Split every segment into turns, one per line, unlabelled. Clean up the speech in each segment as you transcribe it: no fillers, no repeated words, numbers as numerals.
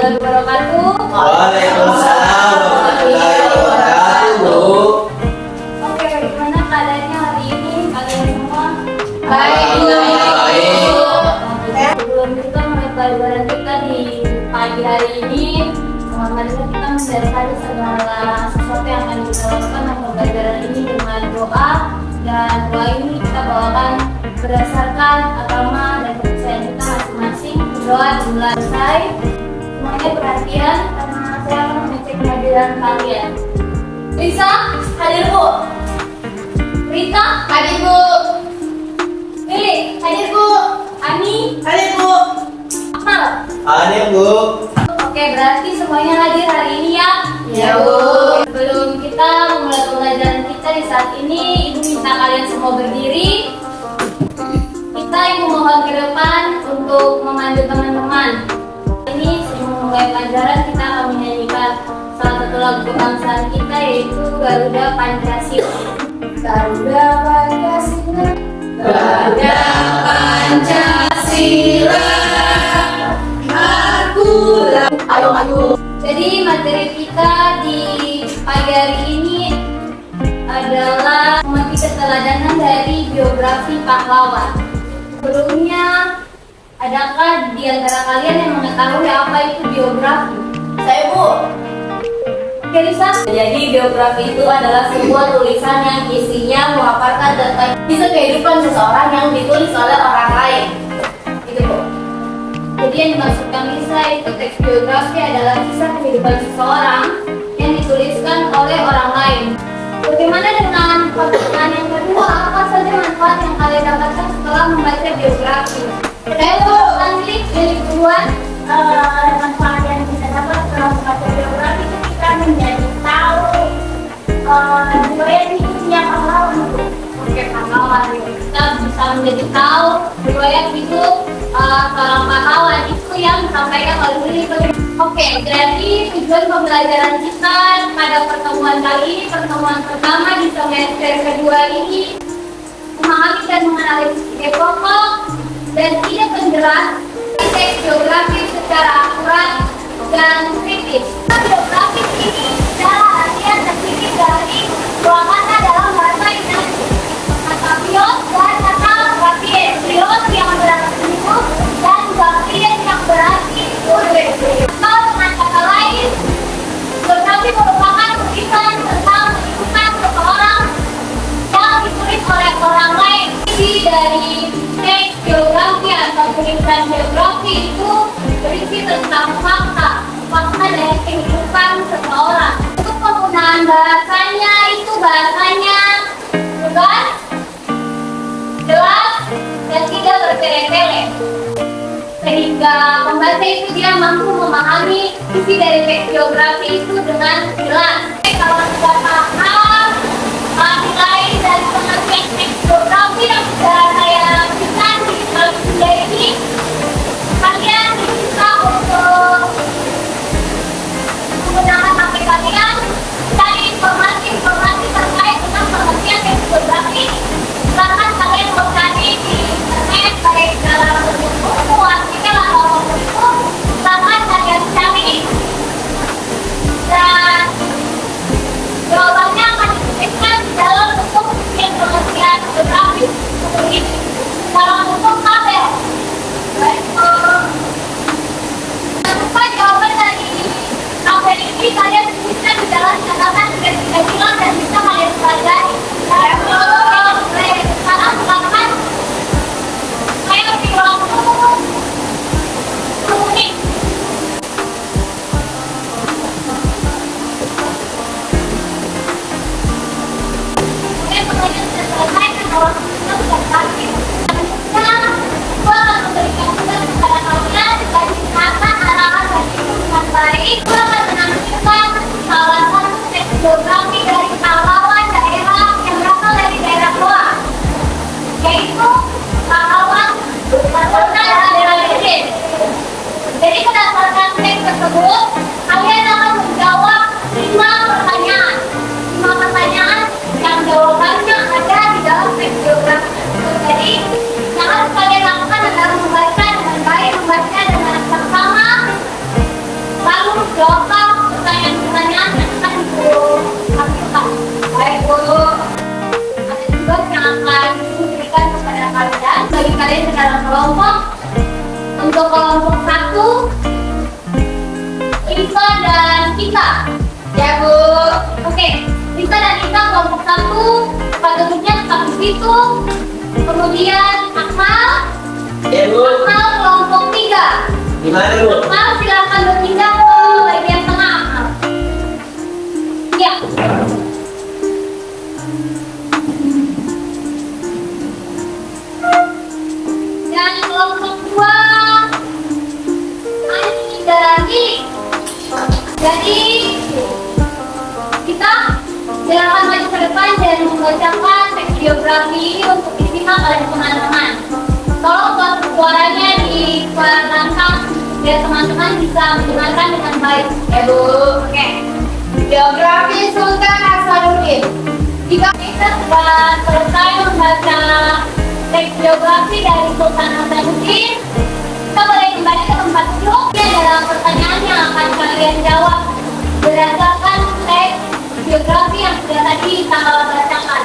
warahmatullahi wabarakatuh.
Waalaikumsalam warahmatullahi wabarakatuh.
Oke, bagaimana keadaannya hari ini kalian semua?
Baik.
Sebelum kita mulai pelajaran kita di pagi hari ini, marilah kita mendasari segala sesuatu yang akan kita lakukan dalam pelajaran ini dengan doa, dan doa ini kita bawakan berdasarkan agama dan kepercayaan kita masing-masing. Doa dimulai. Semuanya perhatian karena saya akan mengecek kehadiran kalian. Lisa, hadir Bu. Rita, hadir Bu. Lili, hadir Bu. Ani, hadir Bu. Akmal,
Hadir Bu.
oke, berarti semuanya hadir hari ini ya?
Ya, Bu.
Sebelum kita memulai pelajaran kita di saat ini, Ibu minta kalian semua berdiri. Kita Ibu mohon ke depan untuk memandu teman-teman. Ini sebelum memulai pelajaran kita akan menyanyikan salah satu lagu kebangsaan kita, yaitu Garuda Pancasila. Garuda Pancasila.
Garuda Pancasila. Ayo.
Jadi materi kita di pagi hari ini adalah memetik keteladanan dari biografi pahlawan. Sebelumnya, adakah di antara kalian yang mengetahui apa itu biografi?
Saya Bu.
Oke, Lisa.
Jadi biografi itu adalah sebuah tulisan yang isinya memaparkan tentang kisah kehidupan seseorang yang ditulis oleh orang lain. Itu Bu.
Jadi yang dimaksudkan Lisa itu teks biografi adalah kisah kehidupan seseorang yang dituliskan oleh orang lain. Bagaimana dengan pertanyaan yang kedua? Apa saja manfaat yang kalian dapatkan setelah membaca biografi? Saya mau klik duluan.
Manfaat yang kita dapat setelah membaca biografi itu kita menjadi tahu riwayat hidupnya pahlawan.
Oke, pahlawan. Kita bisa menjadi tahu riwayat hidup seorang pahlawan itu yang disampaikan oleh Lili. Oke, jadi tujuan pembelajaran kita pada pertemuan kali ini, pertemuan pertama di semester kedua ini, memahami dan menganalisis ide pokok dan ide penjelas teks biografi secara akurat dan kritis. Biografi ini adalah artian terpilih dari dua kata dalam bahasa Indonesia, kata bios dan kata grafis. Bios yang berarti hidup dan grafis yang berarti tulis. Atau dengan kata lain, biografi merupakan tulisan tentang kehidupan seseorang yang ditulis oleh orang lain. Isi dari teks biografi atau tulisan biografi itu berisi tentang fakta dari kehidupan seseorang. Untuk penggunaan bahasanya itu bahasanya lugas, jelas, dan tidak bertele-tele, sehingga pembaca itu dia mampu memahami isi dari teks biografi itu dengan jelas. Kalau sudah paham nilai dari pengertian teks biografi yang sudah saya berikan di dalam video ini, kalian bisa untuk menggunakan HP kalian cari informasi terkait dengan pengertian teks biografi. Silahkan kalian mencari di internet, baik dalam bentuk buku, artikel atau buku. Silahkan kalian cari, dan jawabannya akan dituliskan dalam bentuk pengertian biografi seperti ini, dalam bentuk tabel. Baik, jangan lupa jawaban dari tabel ini kalian tuliskan di dalam catatan sudah tidak hilang dan bisa kalian pelajari. Sekarang silakan saya beri waktu 10 menit. Kemudian pertanyaan sudah selesai dan waktu kita sudah berakhir. Selanjutnya, saya akan memberikan tugas kepada kalian dan silakan arahan dan itu dengan baik. Saya akan menampilkan salah satu teks biografi dari pahlawan daerah yang berasal dari daerah Goa, yaitu pahlawan daerah Bukit. Jadi berdasarkan teks tersebut, kalian akan menjawab 5 pertanyaan. 5 pertanyaan yang jawabannya ada di dalam teks biografi. Jadi yang harus kalian lakukan adalah membaca dengan baik, membaca dengan seksama, kalian ke dalam kelompok. Untuk kelompok 1, Lisa dan Kita. Ya Bu. Oke, Lisa dan Kita kelompok 1, pada duduknya tetap di situ. Kemudian Akmal,
Ya Bu.
Akmal kelompok 3.
Gimana Bu?
Akmal silakan berpindah ke bagian tengah Akmal. Ya. Dan kelompok 2, Ani dan jadi kita silakan maju ke depan dan membacakan teks biografi ini untuk disimak oleh teman-teman. Tolong suaranya diperankan biar teman-teman bisa mendengarkan dengan baik. Ya Bu. Oke. Biografi Sultan Hasanuddin. Jika kita sudah selesai membaca teks biografi dari Sultan Hasanuddin, kita boleh kembali ke tempat duduk. Ini adalah pertanyaan yang akan kalian jawab berdasarkan teks biografi yang sudah tadi kita bacakan.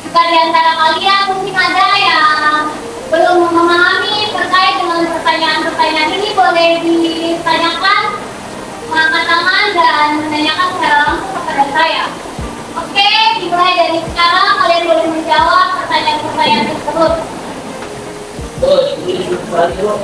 Jika di antara kalian mungkin ada yang belum memahami terkait dengan pertanyaan-pertanyaan ini, boleh ditanyakan, mengangkat tangan dan menanyakan secara langsung kepada saya. Oke, dimulai dari sekarang kalian boleh menjawab pertanyaan-pertanyaan tersebut.
Bu, ini balik Bu.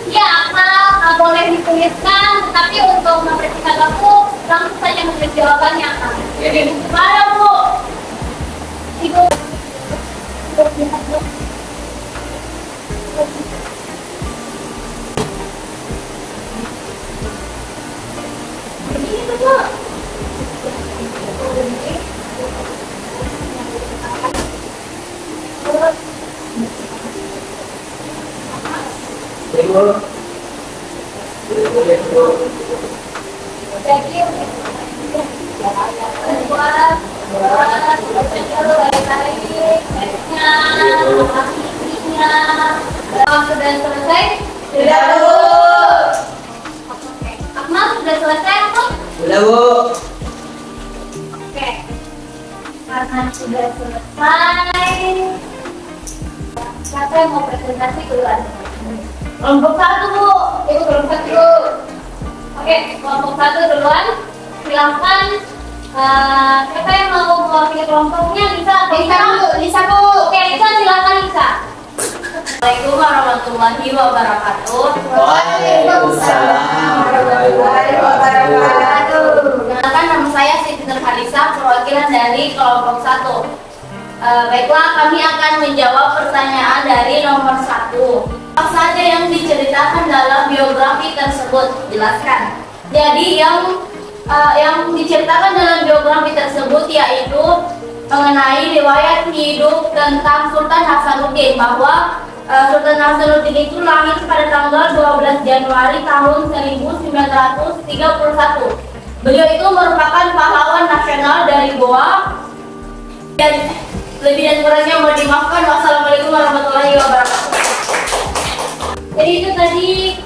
Ya, Akmal boleh dituliskan, tetapi untuk membersihkan waktu langsung saja memberi jawabannya.
Oke.
Mana Bu? Ibu. Ini tuh Bu.
Ya Bu. Ya Bu.
Jadi, sudah selesai?
Sudah Bu.
Oke. Akmal sudah selesai apa?
Sudah Bu.
Oke. Karena sudah selesai, siapa yang mau presentasi duluan? Kelompok 1 Bu. Ibu kelompok 1. Oke, kelompok 1 duluan. Silakan. Siapa yang mau mewakili kelompoknya? Lisa atau
Lisa Bu.
Oke, Lisa silakan Lisa.
Assalamualaikum warahmatullahi wabarakatuh.
Waalaikumsalam warahmatullahi wabarakatuh.
Perkenalkan, nama saya Siti Nurhalisa, perwakilan dari kelompok 1. Baiklah, kami akan menjawab pertanyaan dari nomor 1. Apa saja yang diceritakan dalam biografi tersebut? Jelaskan. Jadi yang diceritakan dalam biografi tersebut yaitu mengenai riwayat hidup tentang Sultan Hasanuddin, bahwa Sultan Hasanuddin itu lahir pada tanggal 12 Januari tahun 1931. Beliau itu merupakan pahlawan nasional dari Goa, dan lebih dan kurangnya mohon dimaafkan. Wassalamualaikum warahmatullahi wabarakatuh.
Jadi itu tadi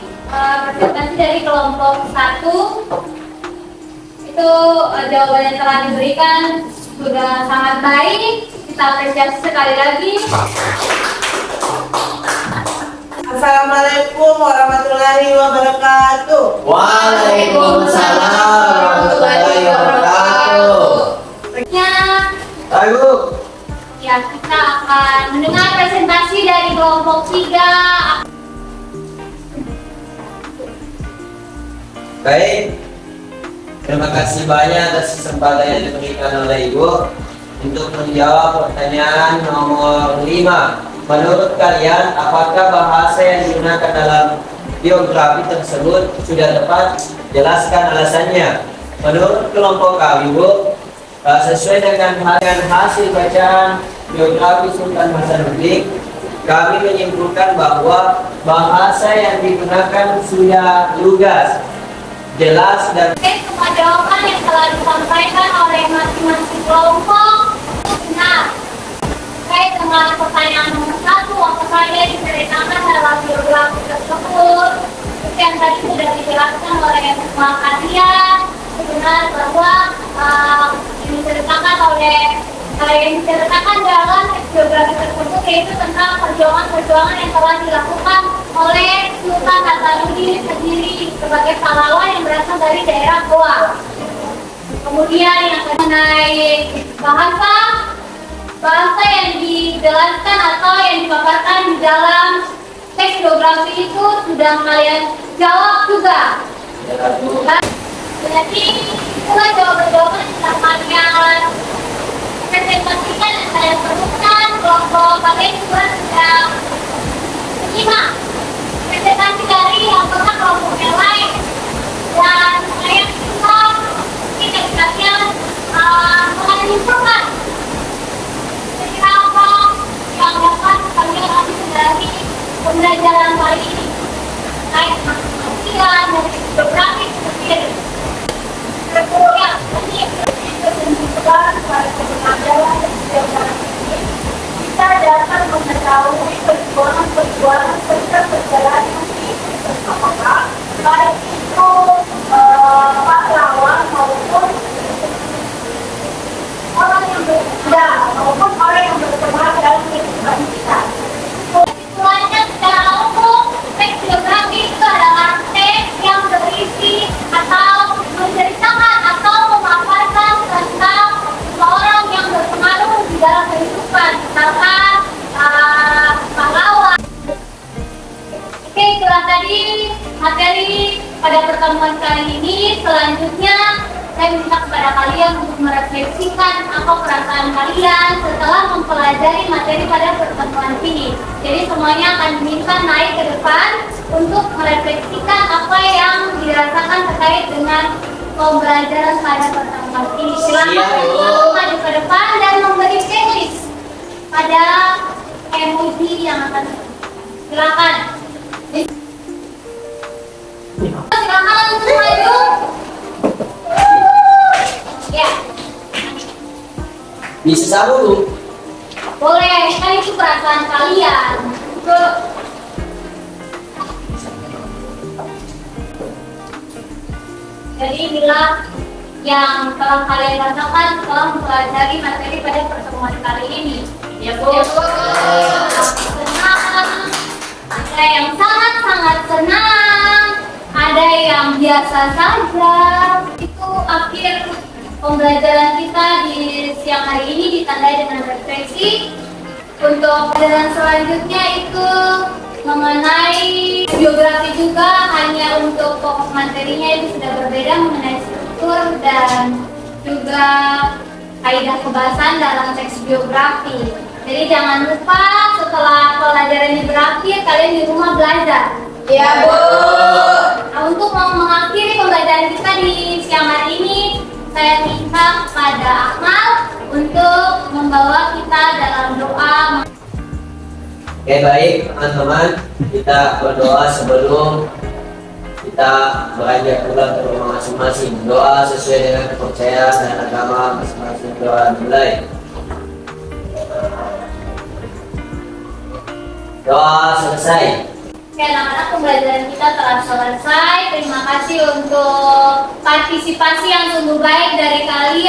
presentasi dari kelompok 1. Itu jawaban yang telah diberikan sudah sangat baik. Kita apresiasi sekali lagi.
Assalamualaikum warahmatullahi wabarakatuh.
Waalaikumsalam warahmatullahi wabarakatuh.
Berikutnya,
Ayo.
ya kita akan mendengar presentasi dari kelompok 3.
Baik. Terima kasih banyak atas kesempatan yang diberikan oleh Ibu untuk menjawab pertanyaan nomor 5. Menurut kalian, apakah bahasa yang digunakan dalam biografi tersebut sudah tepat? Jelaskan alasannya. Menurut kelompok kami, Bu, sesuai dengan hasil bacaan biografi Sultan Hasanuddin, kami menyimpulkan bahwa bahasa yang digunakan sudah lugas, jelas, dan
Semua jawaban yang telah disampaikan oleh masing-masing kelompok itu benar. Terkait dengan pertanyaan nomor 1, apa saja diceritakan dalam biografi tersebut? Seperti yang tadi sudah dijelaskan oleh semua kalian, benar bahwa yang diceritakan oleh yang diceritakan dalam teks biografi tersebut yaitu tentang perjuangan-perjuangan yang telah dilakukan oleh Sultan Hasanuddin sendiri sebagai pahlawan yang berasal dari daerah Goa. Kemudian yang mengenai bahasa yang dijelaskan atau yang dipaparkan di dalam teks biografi itu sudah kalian jawab juga. Jadi itulah jawaban-jawaban yang kalian presentasikan dan kalian perlukan. Kelompok kalian juga sudah menyimak presentasi dari anggota kelompok yang lain, dan saya juga tidak kalian menginfokan kira apa yang dapat kalian ambil dari pembelajaran kali ini terkait maksudnya dan geografi sendiri. Kemudian ini menunjukkan pada pembelajaran dan geografi ini kita dapat mengetahui perjuangan serta perjalanan bersama, baik itu pahlawan maupun orang yang bekerja maupun orang yang berkembang dalam kehidupan kita. Selanjutnya secara umum, teks biografi itu adalah teks yang berisi atau menceritakan atau memaparkan tentang seseorang yang berpengaruh di dalam kehidupan, misalkan pahlawan. Oke, itulah tadi materi pada pertemuan kali ini. Selanjutnya saya minta kepada kalian untuk merefleksikan apa perasaan kalian setelah mempelajari materi pada pertemuan ini. Jadi semuanya akan diminta naik ke depan untuk merefleksikan apa yang dirasakan terkait dengan pembelajaran pada pertemuan ini. Silakan maju ke depan dan memberi checklist pada emoji yang akan silakan. Silakan untuk maju. Ya.
Bisa sama dulu.
Boleh, kan itu perasaan kalian. Jadi inilah yang telah kalian rasakan setelah mempelajari materi pada pertemuan kali ini. Ya, Bu. Senang. Ada yang sangat-sangat senang. Ada yang biasa saja. Itu akhir pembelajaran kita di siang hari ini ditandai dengan refleksi. Untuk pelajaran selanjutnya itu mengenai biografi juga, hanya untuk pokok materinya itu sudah berbeda mengenai struktur dan juga kaidah kebahasan dalam teks biografi. Jadi jangan lupa setelah pelajaran ini berakhir kalian di rumah belajar.
Ya, Bu.
Nah, untuk mengakhiri pembelajaran kita di siang hari ini, saya minta pada Akmal untuk membawa kita dalam doa.
Oke, baik teman-teman, kita berdoa sebelum kita beranjak pulang ke rumah masing-masing. Doa sesuai dengan kepercayaan dan agama masing-masing. Doa mulai. Doa selesai.
Oke, anak-anak, pembelajaran kita telah selesai. Terima kasih untuk partisipasi yang sungguh baik dari kalian.